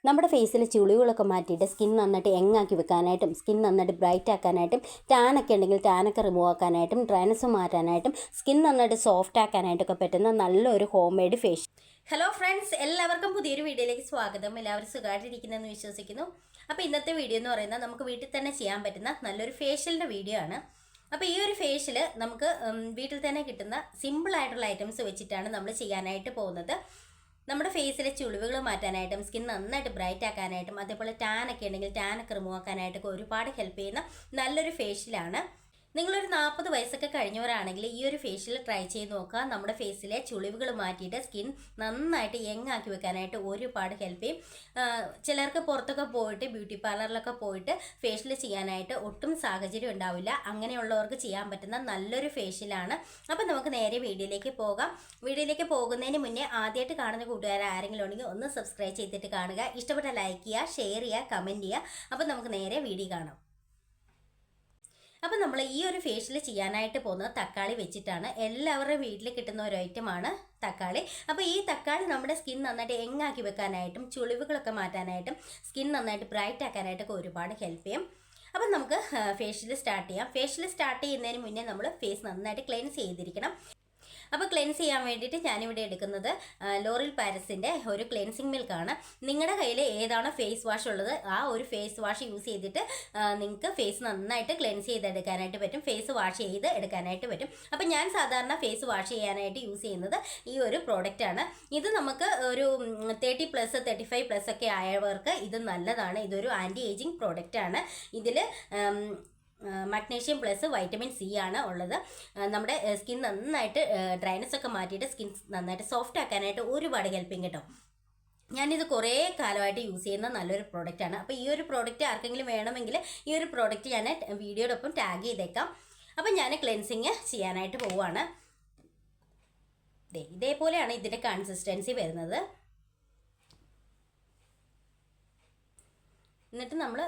നമ്മുടെ ഫേസിലെ ചുളിവുകളൊക്കെ മാറ്റിയിട്ട് സ്കിൻ നന്നായിട്ട് യങ്ങാക്കി വെക്കാനായിട്ടും സ്കിൻ നന്നായിട്ട് ബ്രൈറ്റ് ആക്കാനായിട്ടും ടാനൊക്കെ ഉണ്ടെങ്കിൽ ടാനൊക്കെ റിമൂവ് ആക്കാനായിട്ടും ഡ്രൈനസ് മാറ്റാനായിട്ടും സ്കിൻ നന്നായിട്ട് സോഫ്റ്റ് ആക്കാനായിട്ടൊക്കെ പറ്റുന്ന നല്ലൊരു home made facial. Hello friends, എല്ലാവർക്കും പുതിയൊരു വീഡിയോയിലേക്ക് സ്വാഗതം. എല്ലാവരും സുഖമായിട്ടിരിക്കുന്നതെന്ന് വിശ്വസിക്കുന്നു. അപ്പോൾ ഇന്നത്തെ വീഡിയോ എന്ന് പറയുന്നത് നമുക്ക് വീട്ടിൽ തന്നെ ചെയ്യാൻ പറ്റുന്ന നല്ലൊരു ഫേഷ്യലിൻ്റെ വീഡിയോ ആണ്. അപ്പോൾ ഈ ഒരു ഫേഷ്യൽ നമുക്ക് വീട്ടിൽ തന്നെ കിട്ടുന്ന സിമ്പിളായിട്ടുള്ള ഐറ്റംസ് വെച്ചിട്ടാണ് നമ്മൾ ചെയ്യാനായിട്ട് പോകുന്നത്. നമ്മുടെ ഫേസിലെ ചുളിവുകൾ മാറ്റാനായിട്ടും സ്കിൻ നന്നായിട്ട് ബ്രൈറ്റ് ആക്കാനായിട്ടും അതേപോലെ ടാനൊക്കെ ഉണ്ടെങ്കിൽ ടാനൊക്കെ റിമൂവ് ആക്കാനായിട്ടൊക്കെ ഒരുപാട് ഹെൽപ്പ് ചെയ്യുന്ന നല്ലൊരു ഫേഷ്യലാണ്. നിങ്ങളൊരു 40 വയസ്സൊക്കെ കഴിഞ്ഞവരാണെങ്കിൽ ഈ ഒരു ഫേഷ്യൽ ട്രൈ ചെയ്ത് നോക്കുക. നമ്മുടെ ഫേസിലെ ചുളിവുകൾ മാറ്റിയിട്ട് സ്കിൻ നന്നായിട്ട് യങ്ങാക്കി വെക്കാനായിട്ട് ഒരുപാട് ഹെൽപ്പ് ചെയ്യും. ചിലർക്ക് പുറത്തൊക്കെ പോയിട്ട് ബ്യൂട്ടി പാർലറിലൊക്കെ പോയിട്ട് ഫേഷ്യൽ ചെയ്യാനായിട്ട് ഒട്ടും സാഹചര്യം ഉണ്ടാവില്ല. അങ്ങനെയുള്ളവർക്ക് ചെയ്യാൻ പറ്റുന്ന നല്ലൊരു ഫേഷ്യലാണ്. അപ്പം നമുക്ക് നേരെ വീഡിയോയിലേക്ക് പോകാം. വീഡിയോയിലേക്ക് പോകുന്നതിന് മുന്നേ ആദ്യമായിട്ട് കാണുന്ന കൂട്ടുകാർ ആരെങ്കിലും ഉണ്ടെങ്കിൽ ഒന്ന് സബ്സ്ക്രൈബ് ചെയ്തിട്ട് കാണുക. ഇഷ്ടപ്പെട്ട ലൈക്ക് ചെയ്യുക, ഷെയർ ചെയ്യുക, കമൻറ്റ് ചെയ്യുക. അപ്പം നമുക്ക് നേരെ വീഡിയോ കാണാം. അപ്പോൾ നമ്മൾ ഈ ഒരു ഫേഷ്യൽ ചെയ്യാനായിട്ട് പോകുന്നത് തക്കാളി വെച്ചിട്ടാണ്. എല്ലാവരുടെയും വീട്ടിൽ കിട്ടുന്ന ഒരു ഐറ്റമാണ് തക്കാളി. അപ്പോൾ ഈ തക്കാളി നമ്മുടെ സ്കിൻ നന്നായിട്ട് യങ്ങാക്കി വെക്കാനായിട്ടും ചുളിവുകളൊക്കെ മാറ്റാനായിട്ടും സ്കിൻ നന്നായിട്ട് ബ്രൈറ്റ് ആക്കാനായിട്ടൊക്കെ ഒരുപാട് ഹെൽപ്പ് ചെയ്യും. അപ്പം നമുക്ക് ഫേഷ്യൽ സ്റ്റാർട്ട് ചെയ്യാം. ഫേഷ്യൽ സ്റ്റാർട്ട് ചെയ്യുന്നതിന് മുന്നേ നമ്മൾ ഫേസ് നന്നായിട്ട് ക്ലെൻസ് ചെയ്തിരിക്കണം. അപ്പോൾ ക്ലെൻസ് ചെയ്യാൻ വേണ്ടിയിട്ട് ഞാനിവിടെ എടുക്കുന്നത് ലോറിയൽ പാരസിൻ്റെ ഒരു ക്ലെൻസിങ് മിൽക്കാണ്. നിങ്ങളുടെ കയ്യിൽ ഏതാണോ ഫേസ് വാഷ് ഉള്ളത് ആ ഒരു ഫേസ് വാഷ് യൂസ് ചെയ്തിട്ട് നിങ്ങൾക്ക് ഫേസ് നന്നായിട്ട് ക്ലെൻസ് ചെയ്തെടുക്കാനായിട്ട് പറ്റും, ഫേസ് വാഷ് ചെയ്ത് എടുക്കാനായിട്ട് പറ്റും. അപ്പോൾ ഞാൻ സാധാരണ ഫേസ് വാഷ് ചെയ്യാനായിട്ട് യൂസ് ചെയ്യുന്നത് ഈ ഒരു പ്രോഡക്റ്റാണ്. ഇത് നമുക്ക് ഒരു 30+ 35+ ഒക്കെ ആയവർക്ക് ഇത് നല്ലതാണ്. ഇതൊരു ആൻറ്റി ഏജിങ് പ്രോഡക്റ്റാണ്. ഇതിൽ മഗ്നീഷ്യം പ്ലസ് വൈറ്റമിൻ സി ആണ് ഉള്ളത്. നമ്മുടെ സ്കിൻ നന്നായിട്ട് ഡ്രൈനസ് ഒക്കെ മാറ്റിയിട്ട് സ്കിൻ നന്നായിട്ട് സോഫ്റ്റ് ആക്കാനായിട്ട് ഒരുപാട് ഹെൽപ്പിങ് കേട്ടോ. ഞാനിത് കുറേ കാലമായിട്ട് യൂസ് ചെയ്യുന്ന നല്ലൊരു പ്രോഡക്റ്റാണ്. അപ്പോൾ ഈ ഒരു പ്രോഡക്റ്റ് ആർക്കെങ്കിലും വേണമെങ്കിൽ ഈ ഒരു പ്രോഡക്റ്റ് ഞാൻ വീഡിയോടൊപ്പം ടാഗ് ചെയ്തേക്കാം. അപ്പം ഞാൻ ക്ലെൻസിങ് ചെയ്യാനായിട്ട് പോവുകയാണ്. ഇതേപോലെയാണ് ഇതിൻ്റെ കൺസിസ്റ്റൻസി വരുന്നത്. എന്നിട്ട് നമ്മൾ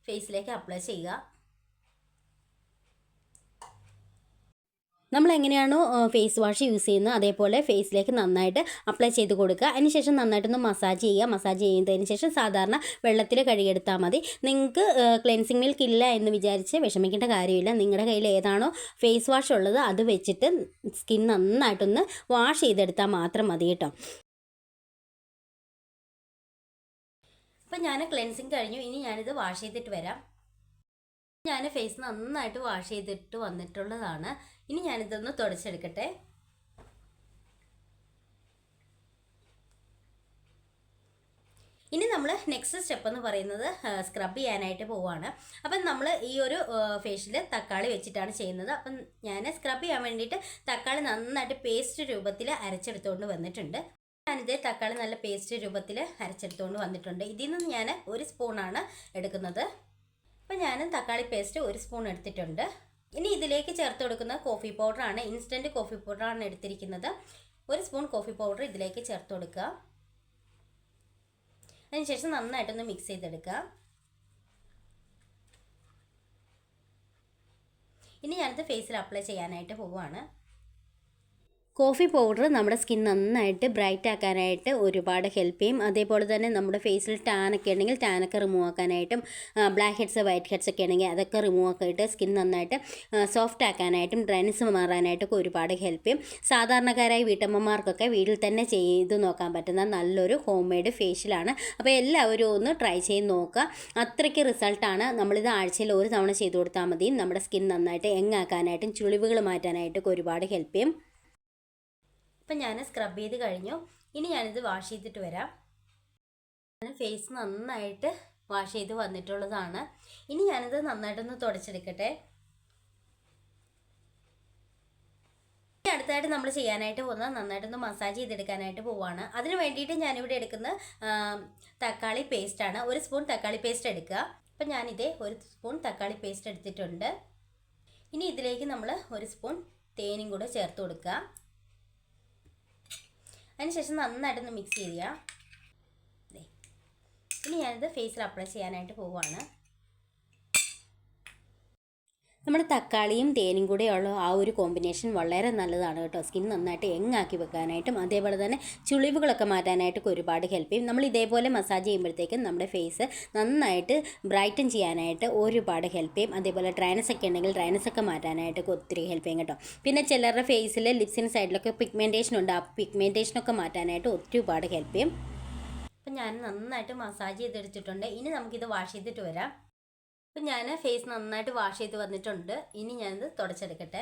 ഫേസിലേക്ക് അപ്ലൈ ചെയ്യുക. നമ്മൾ എങ്ങനെയാണോ ഫേസ് വാഷ് യൂസ് ചെയ്യുന്നത് അതേപോലെ ഫേസിലേക്ക് നന്നായിട്ട് അപ്ലൈ ചെയ്ത് കൊടുക്കുക. അതിനുശേഷം നന്നായിട്ടൊന്ന് മസാജ് ചെയ്യുക. മസാജ് ചെയ്യുന്നതിന് ശേഷം സാധാരണ വെള്ളത്തിൽ കഴുകിയെടുത്താൽ മതി. നിങ്ങൾക്ക് ക്ലെൻസിങ് മിൽക്ക് ഇല്ല എന്ന് വിചാരിച്ച് വിഷമിക്കേണ്ട കാര്യമില്ല. നിങ്ങളുടെ കയ്യിൽ ഏതാണോ ഫേസ് വാഷ് ഉള്ളത് അത് വെച്ചിട്ട് സ്കിൻ നന്നായിട്ടൊന്ന് വാഷ് ചെയ്തെടുത്താൽ മാത്രം മതി കേട്ടോ. അപ്പം ഞാൻ ക്ലെൻസിങ് കഴിഞ്ഞു. ഇനി ഞാനിത് വാഷ് ചെയ്തിട്ട് വരാം. ഞാൻ ഫേസ് നന്നായിട്ട് വാഷ് ചെയ്തിട്ട് വന്നിട്ടുള്ളതാണ്. ഇനി ഞാനിതൊന്ന് തുടച്ചെടുക്കട്ടെ. ഇനി നമ്മൾ നെക്സ്റ്റ് സ്റ്റെപ്പ് എന്ന് പറയുന്നത് സ്ക്രബ് ചെയ്യാനായിട്ട് പോവുകയാണ്. അപ്പം നമ്മൾ ഈ ഒരു ഫേഷ്യൽ തക്കാളി വെച്ചിട്ടാണ് ചെയ്യുന്നത്. അപ്പം ഞാൻ സ്ക്രബ് ചെയ്യാൻ വേണ്ടിയിട്ട് തക്കാളി നന്നായിട്ട് പേസ്റ്റ് രൂപത്തിൽ അരച്ചെടുത്തുകൊണ്ട് വന്നിട്ടുണ്ട്. ഞാനിത് തക്കാളി നല്ല പേസ്റ്റ് രൂപത്തിൽ അരച്ചെടുത്തുകൊണ്ട് വന്നിട്ടുണ്ട്. ഇതിൽ നിന്ന് ഞാൻ 1 സ്പൂണാണ് എടുക്കുന്നത്. അപ്പം ഞാൻ തക്കാളി പേസ്റ്റ് 1 സ്പൂൺ എടുത്തിട്ടുണ്ട്. ഇനി ഇതിലേക്ക് ചേർത്ത് കൊടുക്കുന്ന കോഫി പൗഡറാണ്, ഇൻസ്റ്റൻറ്റ് കോഫി പൗഡറാണ് എടുത്തിരിക്കുന്നത്. 1 സ്പൂൺ കോഫി പൗഡർ ഇതിലേക്ക് ചേർത്ത് കൊടുക്കുക. അതിനുശേഷം നന്നായിട്ടൊന്ന് മിക്സ് ചെയ്തെടുക്കുക. ഇനി ഞാനിത് ഫേസിൽ അപ്ലൈ ചെയ്യാനായിട്ട് പോവുകയാണ്. കോഫി പൗഡർ നമ്മുടെ സ്കിൻ നന്നായിട്ട് ബ്രൈറ്റ് ആക്കാനായിട്ട് ഒരുപാട് ഹെൽപ്പ് ചെയ്യും. അതേപോലെ തന്നെ നമ്മുടെ ഫേസിൽ ടാനൊക്കെ ഉണ്ടെങ്കിൽ ടാനൊക്കെ റിമൂവ് ആക്കാനായിട്ടും ബ്ലാക്ക് ഹെഡ്സ് വൈറ്റ് ഹെഡ്സ് ഒക്കെ ഉണ്ടെങ്കിൽ അതൊക്കെ റിമൂവ് ആക്കിയിട്ട് സ്കിൻ നന്നായിട്ട് സോഫ്റ്റ് ആക്കാനായിട്ടും ഡ്രൈനസ് മാറാനായിട്ടൊക്കെ ഒരുപാട് ഹെൽപ്പ് ചെയ്യും. സാധാരണക്കാരായ വീട്ടമ്മമാർക്കൊക്കെ വീട്ടിൽ തന്നെ ചെയ്ത് നോക്കാൻ പറ്റുന്ന നല്ലൊരു ഹോം മെയ്ഡ് ഫേഷ്യലാണ്. അപ്പോൾ എല്ലാവരും ഒന്ന് ട്രൈ ചെയ്ത് നോക്കുക. അത്രയ്ക്ക് റിസൾട്ടാണ്. നമ്മളിത് ആഴ്ചയിൽ 1 തവണ ചെയ്ത് കൊടുത്താൽ മതി. നമ്മുടെ സ്കിൻ നന്നായിട്ട് യങ്ങാക്കാനായിട്ടും ചുളിവുകൾ മാറ്റാനായിട്ടൊക്കെ ഒരുപാട് ഹെൽപ്പ് ചെയ്യും. അപ്പം ഞാൻ സ്ക്രബ് ചെയ്ത് കഴിഞ്ഞു. ഇനി ഞാനിത് വാഷ് ചെയ്തിട്ട് വരാം. ഞാൻ ഫേസ് നന്നായിട്ട് വാഷ് ചെയ്ത് വന്നിട്ടുള്ളതാണ്. ഇനി ഞാനിത് നന്നായിട്ടൊന്ന് തുടച്ചെടുക്കട്ടെ. അടുത്തായിട്ട് നമ്മൾ ചെയ്യാനായിട്ട് പോകുന്നത് നന്നായിട്ടൊന്ന് മസാജ് ചെയ്തെടുക്കാനായിട്ട് പോവുകയാണ്. അതിന് വേണ്ടിയിട്ട് ഞാനിവിടെ എടുക്കുന്ന തക്കാളി പേസ്റ്റാണ്. 1 സ്പൂൺ തക്കാളി പേസ്റ്റ് എടുക്കുക. അപ്പം ഞാനിതേ 1 സ്പൂൺ തക്കാളി പേസ്റ്റ് എടുത്തിട്ടുണ്ട്. ഇനി ഇതിലേക്ക് നമ്മൾ 1 സ്പൂൺ തേനും കൂടെ ചേർത്ത് കൊടുക്കുക. അതിനുശേഷം നന്നായിട്ടൊന്ന് മിക്സ് ചെയ്യുക. ഇനി ഞാനിത് ഫേസിൽ അപ്ലൈ ചെയ്യാനായിട്ട് പോവുകയാണ്. നമ്മുടെ തക്കാളിയും തേനും കൂടെയുള്ള ആ ഒരു കോമ്പിനേഷൻ വളരെ നല്ലതാണ് കേട്ടോ. സ്കിൻ നന്നായിട്ട് യങ്ങാക്കി വെക്കാനായിട്ടും അതേപോലെ തന്നെ ചുളിവുകളൊക്കെ മാറ്റാനായിട്ടൊക്കെ ഒരുപാട് ഹെൽപ്പ് ചെയ്യും. നമ്മൾ ഇതേപോലെ മസാജ് ചെയ്യുമ്പോഴത്തേക്കും നമ്മുടെ ഫേസ് നന്നായിട്ട് ബ്രൈറ്റൻ ചെയ്യാനായിട്ട് ഒരുപാട് ഹെൽപ്പ് ചെയ്യും. അതേപോലെ ഡ്രൈനസ് ഒക്കെ ഉണ്ടെങ്കിൽ ഡ്രൈനസ് ഒക്കെ മാറ്റാനായിട്ടൊക്കെ ഒത്തിരി ഹെൽപ്പ് ചെയ്യും കേട്ടോ. പിന്നെ ചിലരുടെ ഫേസിൽ ലിപ്സിന് സൈഡിലൊക്കെ പിഗ്മെൻറ്റേഷൻ ഉണ്ട്, ആ പിഗ്മെൻറ്റേഷനൊക്കെ മാറ്റാനായിട്ട് ഒരുപാട് ഹെൽപ്പ് ചെയ്യും. അപ്പം ഞാൻ നന്നായിട്ട് മസാജ് ചെയ്തെടുത്തിട്ടുണ്ട്. ഇനി നമുക്കിത് വാഷ് ചെയ്തിട്ട് വരാം. അപ്പം ഞാൻ ഫേസ് നന്നായിട്ട് വാഷ് ചെയ്ത് വന്നിട്ടുണ്ട്. ഇനി ഞാനിത് തുടച്ചെടുക്കട്ടെ.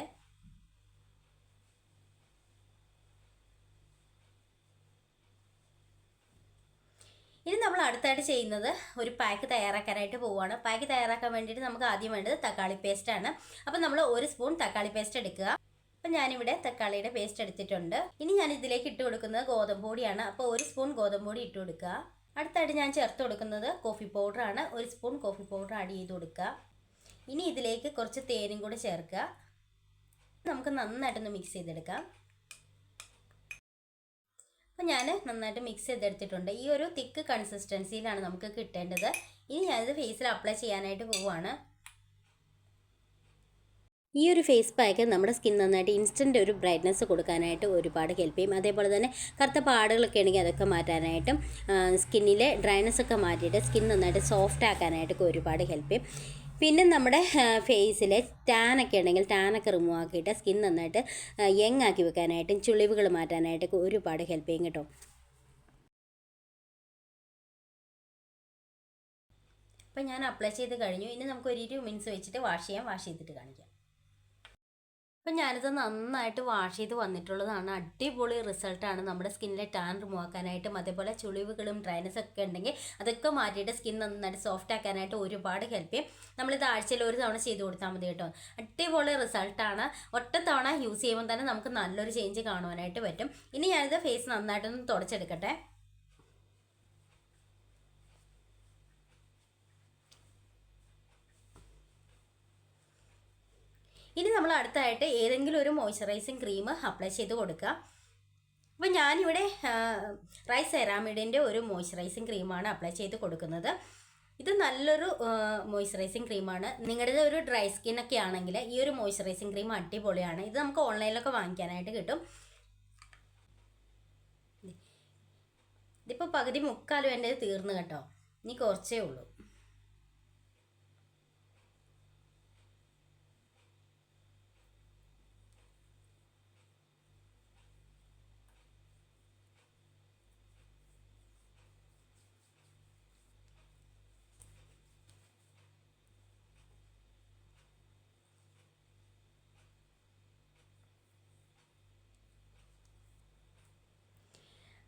ഇനി നമ്മൾ അടുത്തായിട്ട് ചെയ്യുന്നത് ഒരു പാക്ക് തയ്യാറാക്കാനായിട്ട് പോവുകയാണ്. പാക്ക് തയ്യാറാക്കാൻ വേണ്ടിയിട്ട് നമുക്ക് ആദ്യം വേണ്ടത് തക്കാളി പേസ്റ്റാണ്. അപ്പം നമ്മൾ 1 സ്പൂൺ തക്കാളി പേസ്റ്റ് എടുക്കുക. അപ്പം ഞാനിവിടെ തക്കാളിയുടെ പേസ്റ്റ് എടുത്തിട്ടുണ്ട്. ഇനി ഞാൻ ഇതിലേക്ക് ഇട്ട് കൊടുക്കുന്നത് ഗോതമ്പ് പൊടിയാണ്. അപ്പോൾ 1 സ്പൂൺ ഗോതമ്പ് പൊടി ഇട്ട് കൊടുക്കുക. അടുത്തായിട്ട് ഞാൻ ചേർത്ത് കൊടുക്കുന്നത് കോഫി പൗഡറാണ്. 1 സ്പൂൺ കോഫി പൗഡർ ആഡ് ചെയ്ത് കൊടുക്കുക. ഇനി ഇതിലേക്ക് കുറച്ച് തേനും കൂടി ചേർക്കുക. നമുക്ക് നന്നായിട്ടൊന്ന് മിക്സ് ചെയ്തെടുക്കാം. അപ്പം ഞാൻ നന്നായിട്ട് മിക്സ് ചെയ്തെടുത്തിട്ടുണ്ട്. ഈ ഒരു തിക്ക് കൺസിസ്റ്റൻസിയിലാണ് നമുക്ക് കിട്ടേണ്ടത്. ഇനി ഞാനിത് ഫേസിൽ അപ്ലൈ ചെയ്യാനായിട്ട് പോവുകയാണ്. ഈ ഒരു ഫേസ് പാക്ക് നമ്മുടെ സ്കിൻ നന്നായിട്ട് ഇൻസ്റ്റൻറ്റ് ഒരു ബ്രൈറ്റ്നസ് കൊടുക്കാനായിട്ട് ഒരുപാട് ഹെൽപ്പ് ചെയ്യും. അതേപോലെ തന്നെ കറുത്ത പാടുകളൊക്കെ ഉണ്ടെങ്കിൽ അതൊക്കെ മാറ്റാനായിട്ടും സ്കിന്നിലെ ഡ്രൈനസ് ഒക്കെ മാറ്റിയിട്ട് സ്കിൻ നന്നായിട്ട് സോഫ്റ്റ് ആക്കാനായിട്ടൊക്കെ ഒരുപാട് ഹെൽപ്പ് ചെയ്യും. പിന്നെ നമ്മുടെ ഫേസിലെ ടാനൊക്കെ ഉണ്ടെങ്കിൽ ടാനൊക്കെ റിമൂവ് ആക്കിയിട്ട് സ്കിൻ നന്നായിട്ട് യങ് ആക്കി വെക്കാനായിട്ടും ചുളിവുകൾ മാറ്റാനായിട്ടൊക്കെ ഒരുപാട് ഹെൽപ്പ് ചെയ്യും കേട്ടോ. അപ്പം ഞാൻ അപ്ലൈ ചെയ്ത് കഴിഞ്ഞു. ഇനി നമുക്ക് ഒരു 20 മിനിറ്റ്സ് വെച്ചിട്ട് വാഷ് ചെയ്തിട്ട് കാണിക്കാം. അപ്പം ഞാനിത് നന്നായിട്ട് വാഷ് ചെയ്ത് വന്നിട്ടുള്ളതാണ്. അടിപൊളി റിസൾട്ടാണ്. നമ്മുടെ സ്കിന്നിലെ ടാൻ റിമൂവ് ആക്കാനായിട്ടും അതേപോലെ ചുളിവുകളും ഡ്രൈനസ് ഒക്കെ ഉണ്ടെങ്കിൽ അതൊക്കെ മാറ്റിയിട്ട് സ്കിൻ നന്നായിട്ട് സോഫ്റ്റ് ആക്കാനായിട്ട് ഒരുപാട് ഹെൽപ്പ് ചെയ്യും. നമ്മളിത് ആഴ്ചയിൽ 1 തവണ ചെയ്ത് കൊടുത്താൽ മതി കേട്ടോ. അടിപൊളി റിസൾട്ടാണ്. ഒറ്റ തവണ യൂസ് ചെയ്യുമ്പോൾ തന്നെ നമുക്ക് നല്ലൊരു ചേഞ്ച് കാണുവാനായിട്ട് പറ്റും. ഇനി ഞാനിത് ഫേസ് നന്നായിട്ടൊന്ന് തുടച്ചെടുക്കട്ടെ. ഇനി നമ്മൾ അടുത്തായിട്ട് ഏതെങ്കിലും ഒരു മോയ്സ്ചറൈസിങ് ക്രീം അപ്ലൈ ചെയ്ത് കൊടുക്കുക. അപ്പോൾ ഞാനിവിടെ റൈസ് സെറാമിഡിൻ്റെ ഒരു മോയ്സ്ചറൈസിങ് ക്രീമാണ് അപ്ലൈ ചെയ്ത് കൊടുക്കുന്നത്. ഇത് നല്ലൊരു മോയ്സ്ചറൈസിങ് ക്രീമാണ്. നിങ്ങളുടെ ഒരു ഡ്രൈ സ്കിന്നൊക്കെ ആണെങ്കിൽ ഈ ഒരു മോയ്സ്ചറൈസിങ് ക്രീം അടിപൊളിയാണ്. ഇത് നമുക്ക് ഓൺലൈനിലൊക്കെ വാങ്ങിക്കാനായിട്ട് കിട്ടും. ഇതിപ്പോൾ പകുതി മുക്കാലും എൻ്റെ തീർന്നു കേട്ടോ. ഇനി കുറച്ചേ ഉള്ളൂ.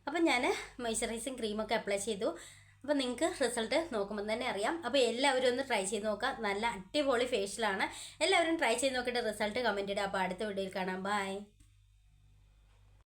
അപ്പം ഞാൻ മോയ്സ്ചറൈസിങ് ക്രീമൊക്കെ അപ്ലൈ ചെയ്തു. അപ്പോൾ നിങ്ങൾക്ക് റിസൾട്ട് നോക്കുമ്പോൾ തന്നെ അറിയാം. അപ്പോൾ എല്ലാവരും ഒന്ന് ട്രൈ ചെയ്ത് നോക്കുക. നല്ല അടിപൊളി ഫേഷ്യലാണ്. എല്ലാവരും ട്രൈ ചെയ്ത് നോക്കിയിട്ട് റിസൾട്ട് കമൻറ്റ് ഇടുക. അപ്പോൾ അടുത്ത വീഡിയോയിൽ കാണാം. ബൈ.